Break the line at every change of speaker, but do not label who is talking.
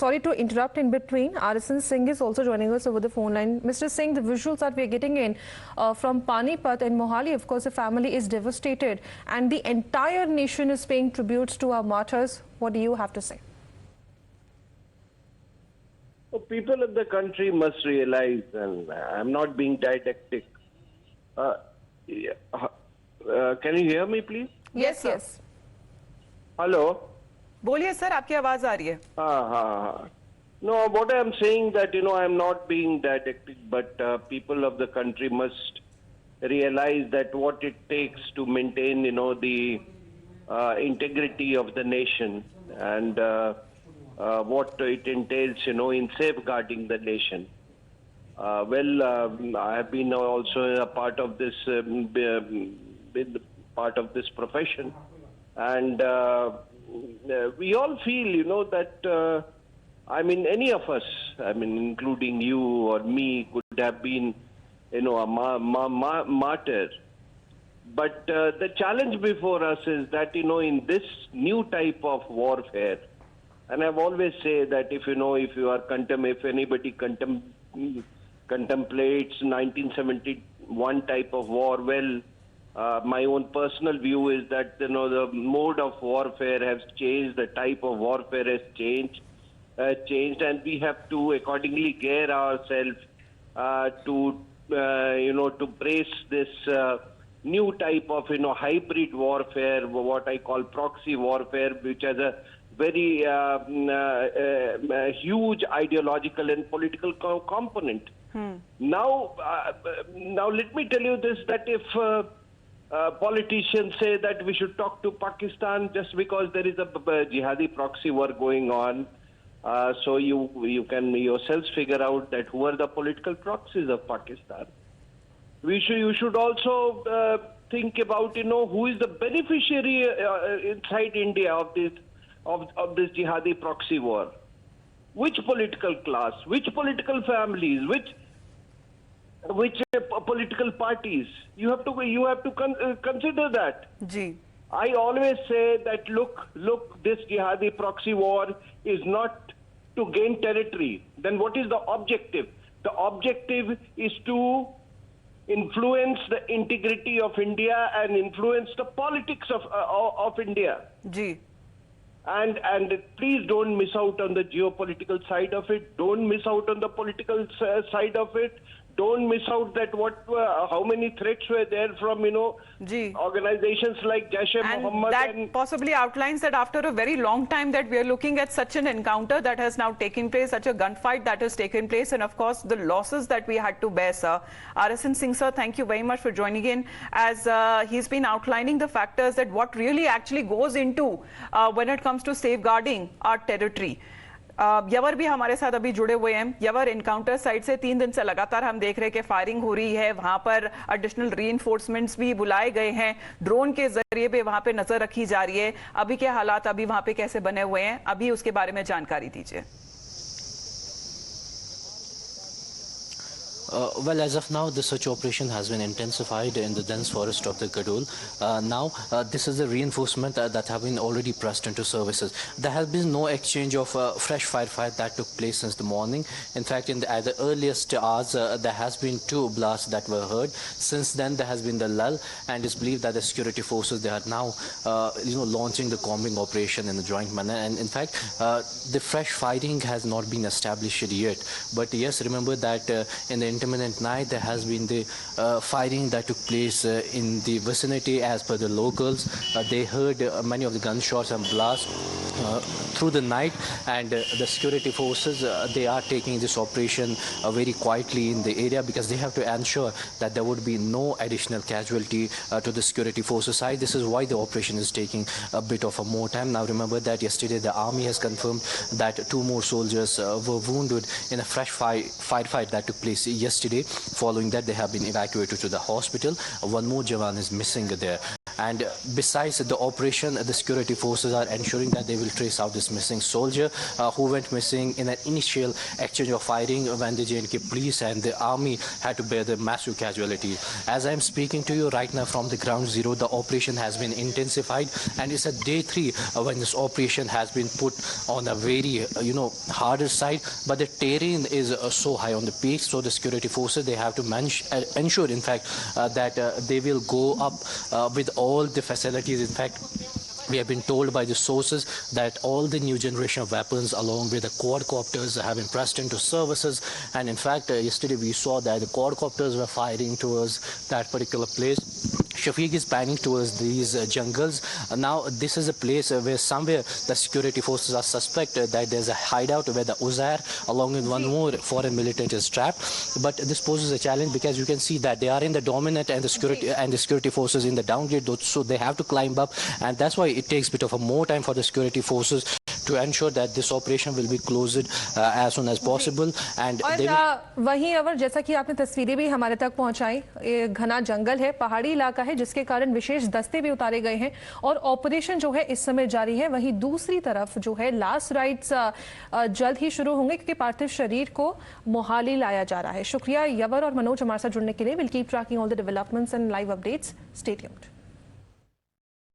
sorry to interrupt in between. RSN Singh is also joining us over the phone line. Mr. Singh, the visuals that we are getting in from Panipat and Mohali, of course, the family is devastated and the entire nation is paying tributes to our martyrs. What do you have to say?
Well, people of the country must realize, and I'm not being didactic. Can you hear me, please?
Yes, yes.
Hello?
बोलिए sir, आपकी आवाज आ रही है.
No, what I'm saying that, I'm not being didactic, but people of the country must realize that what it takes to maintain, the integrity of the nation and what it entails, in safeguarding the nation. I have been also a part of this, been part of this profession, and we all feel, that, any of us, including you or me, could have been, a martyr. But the challenge before us is that, in this new type of warfare, and I've always said that if anybody contemplates 1971 type of war, my own personal view is that the mode of warfare has changed, the type of warfare has changed, and we have to accordingly gear ourselves to brace this new type of hybrid warfare, what I call proxy warfare, which has a very huge ideological and political component. Now let me tell you this: that if politicians say that we should talk to Pakistan just because there is a jihadi proxy war going on, so you can yourselves figure out that who are the political proxies of Pakistan. You should also think about who is the beneficiary inside India of this jihadi proxy war. Which political class, which political families, which political parties? You have to consider that.
Ji.
I always say that look, this jihadi proxy war is not to gain territory. Then what is the objective? The objective is to influence the integrity of India and influence the politics of India.
Ji.
And please don't miss out on the geopolitical side of it. Don't miss out on the political side of it. Don't miss out that how many threats were there from organizations like Jaish-e-Mohammed.
And that possibly outlines that after a very long time that we are looking at such an encounter that has now taken place, such a gunfight that has taken place, and of course the losses that we had to bear, sir. RSN Singh, sir, thank you very much for joining in, as he's been outlining the factors that what really actually goes into when it comes to safeguarding our territory. यवर भी हमारे साथ अभी जुड़े हुए हैं. यवर encounter side से 3 दिन से लगातार हम देख रहे हैं कि फायरिंग हो रही है. वहां पर एडिशनल रीइंफोर्समेंट्स भी बुलाए गए हैं. ड्रोन के जरिए भी वहां पे नजर रखी जा रही है. अभी के हालात अभी वहां पे कैसे बने हुए हैं, अभी उसके बारे में जानकारी दीजिए.
Well, as of now, the search operation has been intensified in the dense forest of the Gadol. This is a reinforcement that have been already pressed into services. There has been no exchange of fresh firefight that took place since the morning. In fact, at the earliest hours, there has been 2 blasts that were heard. Since then, there has been the lull, and it's believed that the security forces, they are now, launching the combing operation in a joint manner. And in fact, the fresh fighting has not been established yet. But yes, remember that in the intermittent night, there has been the firing that took place in the vicinity. As per the locals, they heard many of the gunshots and blasts through the night, and the security forces, they are taking this operation very quietly in the area, because they have to ensure that there would be no additional casualty to the security forces side. This is why the operation is taking a bit of a more time. Now remember that yesterday the army has confirmed that 2 more soldiers were wounded in a fresh firefight that took place yesterday. Following that, they have been evacuated to the hospital. 1 more Jawan is missing there. And besides the operation, the security forces are ensuring that they will trace out this missing soldier who went missing in an initial exchange of fighting when the J&K police and the army had to bear the massive casualties. As I'm speaking to you right now from the ground zero, the operation has been intensified, and it's a day 3 when this operation has been put on a very harder side, but the terrain is so high on the peak, so the security forces, they have to ensure in fact that they will go up with all the facilities. In fact, we have been told by the sources that all the new generation of weapons along with the quadcopters have been pressed into services, and in fact yesterday we saw that the quadcopters were firing towards that particular place. Shafiq is panning towards these jungles. Now this is a place where somewhere the security forces are suspected that there's a hideout where the Uzair along with one more foreign militant is trapped. But this poses a challenge because you can see that they are in the dominant and the security forces in the downgrade, so they have to climb up, and that's why it takes a bit of a more time for the security forces to ensure that this operation will be closed as soon as possible. And
वहीं अवर जैसा कि आपने तस्वीरें भी हमारे तक पहुंचाई, घना जंगल है, पहाड़ी इलाका है, जिसके कारण विशेष दस्ते भी उतारे गए हैं और ऑपरेशन जो है इस समय जारी है। वहीं दूसरी तरफ जो है लास्ट राइट्स जल्द ही शुरू होंगे क्योंकि पार्थिव शरीर को मोहाली लाया जा रहा है। शुक्रिया यवर और मनोज हमारे साथ जुड़ने के लिए। Will keep trekking all the developments and live updates. Stay tuned.